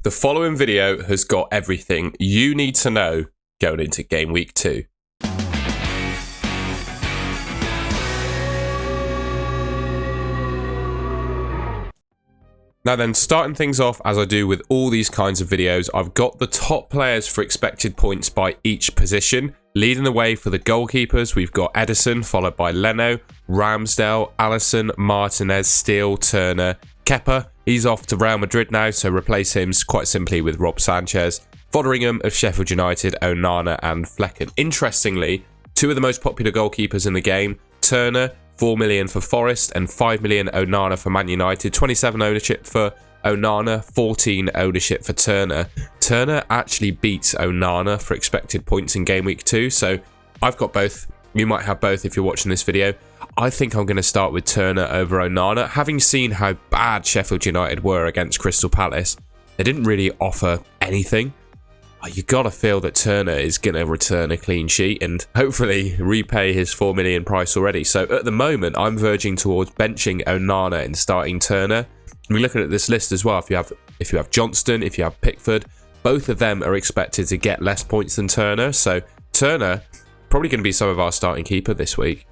The following video has got everything you need to know going into Game Week 2. Now then, starting things off as I do with all these kinds of videos, I've got the top players for expected points by each position. Leading the way for the goalkeepers, we've got Edison, followed by Leno, Ramsdale, Alisson, Martinez, Steele, Turner, Kepa. He's off to Real Madrid now, so replace him quite simply with Rob Sanchez. Foderingham of Sheffield United, Onana and Flecken. Interestingly, two of the most popular goalkeepers in the game, Turner, 4 million for Forest and 5 million Onana for Man United. 27 ownership for Onana, 14 ownership for Turner. Turner actually beats Onana for expected points in Game Week 2, so I've got both. You might have both if you're watching this video. I think I'm going to start with Turner over Onana. Having seen how bad Sheffield United were against Crystal Palace, they didn't really offer anything. You got to feel that Turner is going to return a clean sheet and hopefully repay his 4 million price already. So at the moment, I'm verging towards benching Onana and starting Turner. We're looking at this list as well. If you have Johnston, if you have Pickford, both of them are expected to get less points than Turner. So Turner probably going to be some of our starting keeper this week.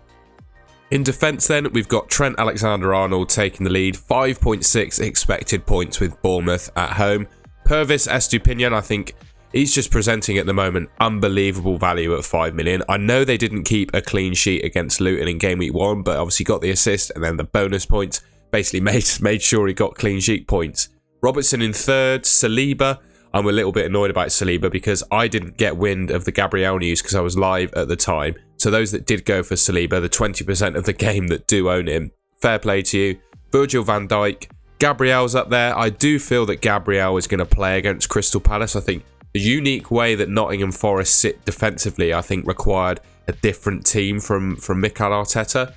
In defence then, we've got Trent Alexander-Arnold taking the lead, 5.6 expected points with Bournemouth at home. Purvis Estupiñán, I think he's just presenting at the moment unbelievable value at 5 million. I know they didn't keep a clean sheet against Luton in Game Week 1, but obviously got the assist and then the bonus points. Basically made sure he got clean sheet points. Robertson in third, Saliba. I'm a little bit annoyed about Saliba because I didn't get wind of the Gabriel news because I was live at the time. So those that did go for Saliba, the 20% of the game that do own him, fair play to you. Virgil van Dijk, Gabriel's up there. I do feel that Gabriel is going to play against Crystal Palace. I think the unique way that Nottingham Forest sit defensively, I think required a different team from Mikel Arteta.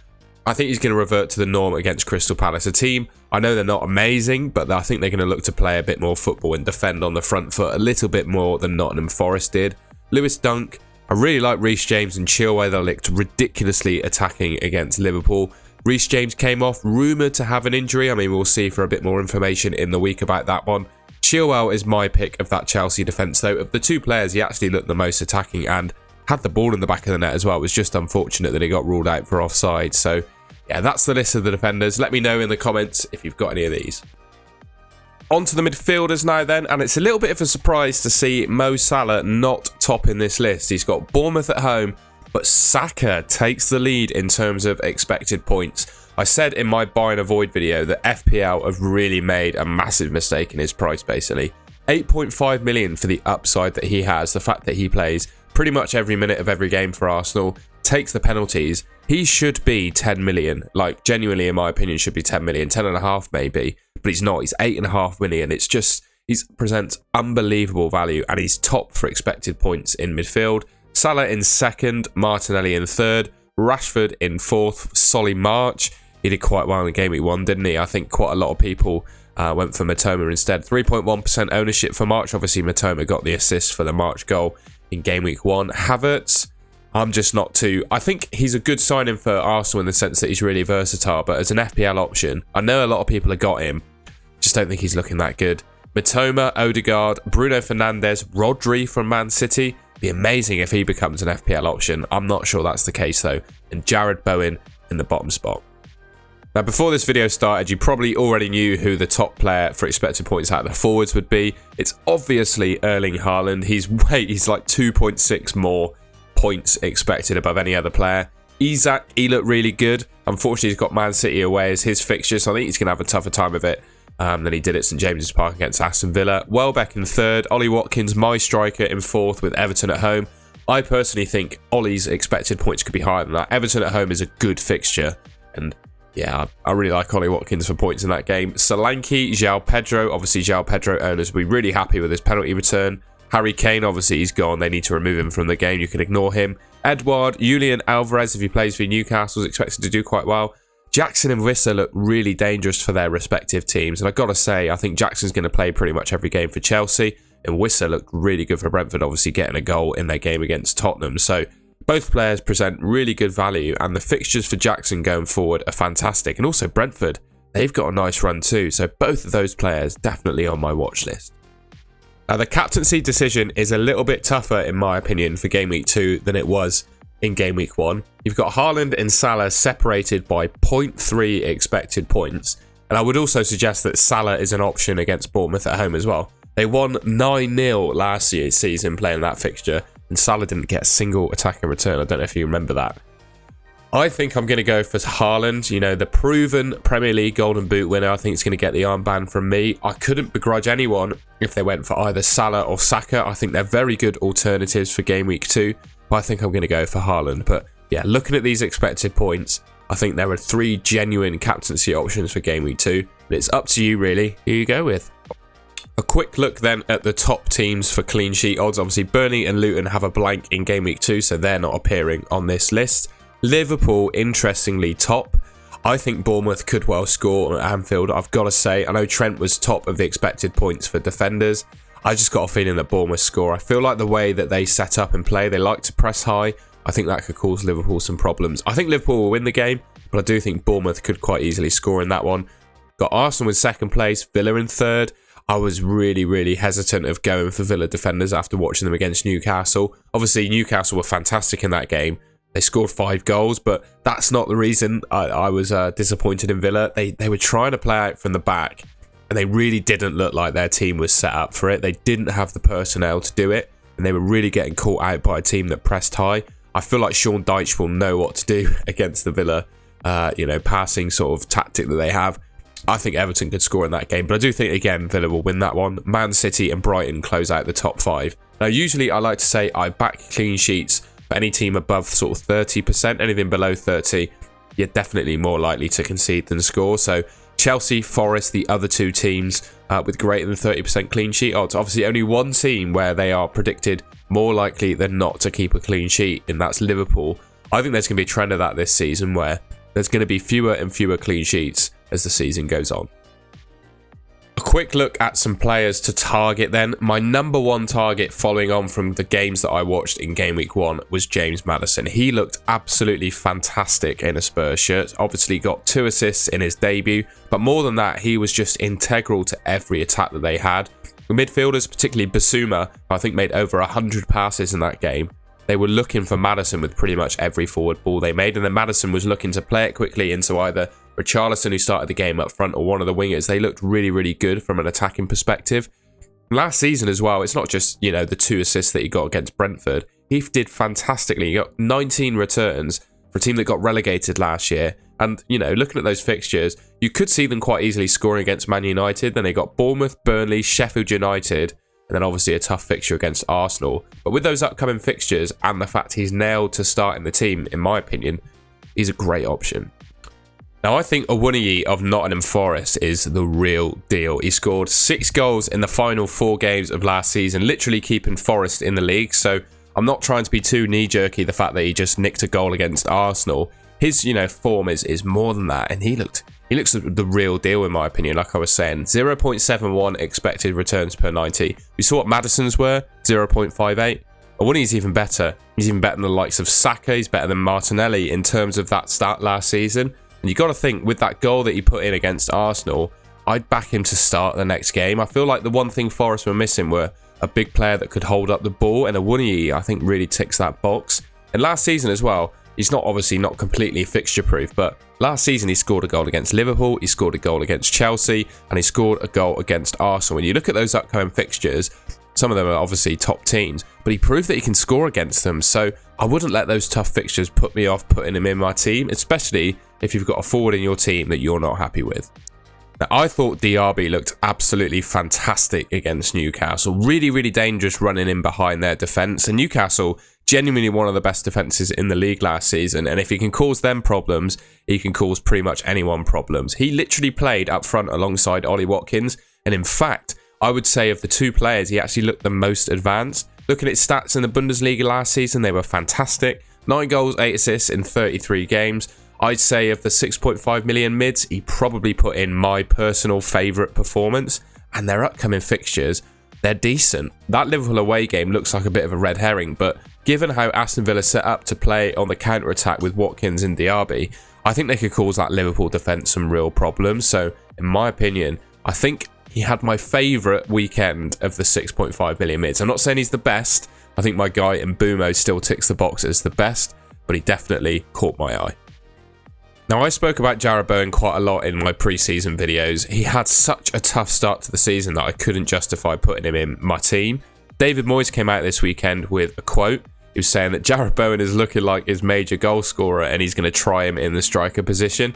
I think he's going to revert to the norm against Crystal Palace. A team, I know they're not amazing, but I think they're going to look to play a bit more football and defend on the front foot a little bit more than Nottingham Forest did. Lewis Dunk, I really like Reece James and Chilwell. They looked ridiculously attacking against Liverpool. Reece James came off, rumoured to have an injury. I mean, we'll see for a bit more information in the week about that one. Chilwell is my pick of that Chelsea defence, though. Of the two players, he actually looked the most attacking and had the ball in the back of the net as well. It was just unfortunate that he got ruled out for offside. So, yeah, that's the list of the defenders. Let me know in the comments if you've got any of these. On to the midfielders now then, and it's a little bit of a surprise to see Mo Salah not topping this list. He's got Bournemouth at home, but Saka takes the lead in terms of expected points. I said in my buy and avoid video that FPL have really made a massive mistake in his price, basically. 8.5 million for the upside that he has, the fact that he plays pretty much every minute of every game for Arsenal, takes the penalties. He should be 10 million, like genuinely in my opinion should be 10 million, 10.5 maybe, but he's not, he's 8.5 million. It's just, he presents unbelievable value and he's top for expected points in midfield. Salah in second, Martinelli in third, Rashford in fourth, Solly March. He did quite well in Game Week 1, didn't he? I think quite a lot of people went for Matoma instead. 3.1% ownership for March. Obviously, Matoma got the assist for the March goal in Game Week 1. Havertz, I'm just not too... I think he's a good signing for Arsenal in the sense that he's really versatile, but as an FPL option, I know a lot of people have got him. Just don't think he's looking that good. Matoma, Odegaard, Bruno Fernandes, Rodri from Man City. Be amazing if he becomes an FPL option. I'm not sure that's the case, though. And Jared Bowen in the bottom spot. Now, before this video started, you probably already knew who the top player for expected points out of the forwards would be. It's obviously Erling Haaland. He's like 2.6 more points expected above any other player. Isak, he looked really good. Unfortunately, he's got Man City away as his fixture, so I think he's going to have a tougher time of it than he did at St James's Park against Aston Villa. Welbeck in third. Ollie Watkins, my striker, in fourth with Everton at home. I personally think Ollie's expected points could be higher than that. Everton at home is a good fixture, and yeah, I really like Ollie Watkins for points in that game. Solanke, João Pedro. Obviously, João Pedro owners will be really happy with his penalty return. Harry Kane, obviously, he's gone. They need to remove him from the game. You can ignore him. Edouard, Julian Alvarez, if he plays for Newcastle, is expected to do quite well. Jackson and Wissa look really dangerous for their respective teams. And I've got to say, I think Jackson's going to play pretty much every game for Chelsea. And Wissa looked really good for Brentford, obviously getting a goal in their game against Tottenham. So both players present really good value, and the fixtures for Jackson going forward are fantastic. And also Brentford, they've got a nice run too. So both of those players definitely on my watch list. Now, the captaincy decision is a little bit tougher, in my opinion, for Game Week 2 than it was in Game Week 1. You've got Haaland and Salah separated by 0.3 expected points. And I would also suggest that Salah is an option against Bournemouth at home as well. They won 9-0 last year's season playing that fixture, and Salah didn't get a single attack in return. I don't know if you remember that. I think I'm going to go for Haaland, you know, the proven Premier League Golden Boot winner. I think it's going to get the armband from me. I couldn't begrudge anyone if they went for either Salah or Saka. I think they're very good alternatives for Game Week 2, but I think I'm going to go for Haaland. But yeah, looking at these expected points, I think there are 3 genuine captaincy options for Game Week 2. But it's up to you, really, who you go with. A quick look then at the top teams for clean sheet odds. Obviously, Burnley and Luton have a blank in Game Week 2, so they're not appearing on this list. Liverpool, interestingly, top. I think Bournemouth could well score at Anfield, I've got to say. I know Trent was top of the expected points for defenders. I just got a feeling that Bournemouth score. I feel like the way that they set up and play, they like to press high. I think that could cause Liverpool some problems. I think Liverpool will win the game, but I do think Bournemouth could quite easily score in that one. Got Arsenal in second place, Villa in third. I was really hesitant of going for Villa defenders after watching them against Newcastle. Obviously, Newcastle were fantastic in that game. They scored 5 goals, but that's not the reason I was disappointed in Villa. They were trying to play out from the back, and they really didn't look like their team was set up for it. They didn't have the personnel to do it, and they were really getting caught out by a team that pressed high. I feel like Sean Dyche will know what to do against the Villa, passing sort of tactic that they have. I think Everton could score in that game, but I do think, again, Villa will win that one. Man City and Brighton close out the top 5. Now, usually I like to say I back clean sheets for any team above sort of 30%. Anything below 30, you're definitely more likely to concede than score. So Chelsea, Forest, the other 2 teams with greater than 30% clean sheet odds. Obviously, only one team where they are predicted more likely than not to keep a clean sheet, and that's Liverpool. I think there's going to be a trend of that this season where there's going to be fewer and fewer clean sheets as the season goes on. A quick look at some players to target then. My number 1 target following on from the games that I watched in Game Week 1 was James Maddison. He looked absolutely fantastic in a Spurs shirt. Obviously got 2 assists in his debut, but more than that, he was just integral to every attack that they had. The midfielders, particularly Basuma, I think made over 100 passes in that game. They were looking for Maddison with pretty much every forward ball they made, and then Maddison was looking to play it quickly into either Richarlison, who started the game up front, or one of the wingers. They looked really good from an attacking perspective. Last season as well, it's not just, you know, the 2 assists that he got against Brentford. He did fantastically. He got 19 returns for a team that got relegated last year. And, you know, looking at those fixtures, you could see them quite easily scoring against Man United. Then they got Bournemouth, Burnley, Sheffield United, and then obviously a tough fixture against Arsenal. But with those upcoming fixtures and the fact he's nailed to start in the team, in my opinion, he's a great option. Now, I think Awoniyi of Nottingham Forest is the real deal. He scored 6 goals in the final 4 games of last season, literally keeping Forest in the league. So I'm not trying to be too knee-jerky, the fact that he just nicked a goal against Arsenal. His, form is more than that, and he looks the real deal, in my opinion. Like I was saying, 0.71 expected returns per 90. We saw what Maddison's were, 0.58. Awoniyi's even better. He's even better than the likes of Saka. He's better than Martinelli in terms of that stat last season. And you got to think, with that goal that he put in against Arsenal, I'd back him to start the next game. I feel like the one thing Forest were missing were a big player that could hold up the ball, and Awoniyi, I think, really ticks that box. And last season as well, he's obviously not completely fixture-proof, but last season he scored a goal against Liverpool, he scored a goal against Chelsea, and he scored a goal against Arsenal. When you look at those upcoming fixtures, some of them are obviously top teams, but he proved that he can score against them. So I wouldn't let those tough fixtures put me off putting him in my team, especially if you've got a forward in your team that you're not happy with. Now, I thought Diaby looked absolutely fantastic against Newcastle. Really dangerous running in behind their defence. And Newcastle, genuinely one of the best defences in the league last season. And if he can cause them problems, he can cause pretty much anyone problems. He literally played up front alongside Ollie Watkins. And in fact, I would say of the 2 players, he actually looked the most advanced. Looking at stats in the Bundesliga last season, they were fantastic. 9 goals, 8 assists in 33 games. I'd say of the 6.5 million mids, he probably put in my personal favourite performance. And their upcoming fixtures, they're decent. That Liverpool away game looks like a bit of a red herring, but given how Aston Villa set up to play on the counter-attack with Watkins and Diaby, I think they could cause that Liverpool defence some real problems. So, in my opinion, I think he had my favourite weekend of the 6.5 million mids. I'm not saying he's the best. I think my guy Mbumo still ticks the box as the best, but he definitely caught my eye. Now, I spoke about Jarrod Bowen quite a lot in my pre-season videos. He had such a tough start to the season that I couldn't justify putting him in my team. David Moyes came out this weekend with a quote. He was saying that Jarrod Bowen is looking like his major goal scorer and he's going to try him in the striker position.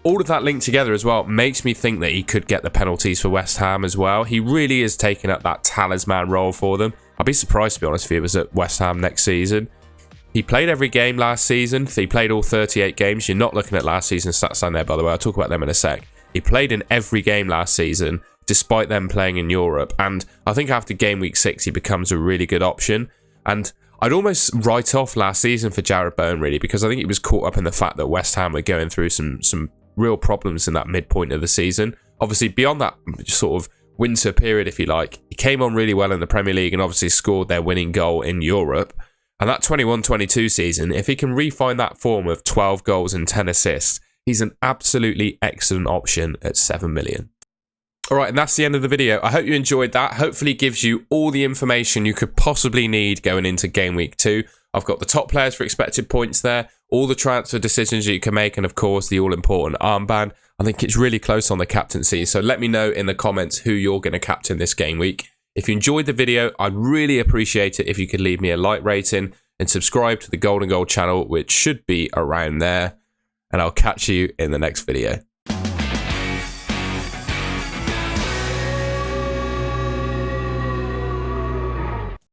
All of that linked together as well makes me think that he could get the penalties for West Ham as well. He really is taking up that talisman role for them. I'd be surprised, to be honest, if he was at West Ham next season. He played every game last season. He played all 38 games. You're not looking at last season's stats on there, by the way. I'll talk about them in a sec. He played in every game last season, despite them playing in Europe. And I think after game week 6, he becomes a really good option. And I'd almost write off last season for Jarrod Bowen, really, because I think he was caught up in the fact that West Ham were going through some real problems in that midpoint of the season. Obviously, beyond that sort of winter period, if you like, he came on really well in the Premier League and obviously scored their winning goal in Europe. And that 21-22 season, if he can refine that form of 12 goals and 10 assists, he's an absolutely excellent option at 7 million. All right, and that's the end of the video. I hope you enjoyed that. Hopefully it gives you all the information you could possibly need going into Game Week 2. I've got the top players for expected points there, all the transfer decisions you can make, and of course the all-important armband. I think it's really close on the captaincy, so let me know in the comments who you're going to captain this game week. If you enjoyed the video, I'd really appreciate it if you could leave me a like rating and subscribe to the Golden Goal channel, which should be around there. And I'll catch you in the next video.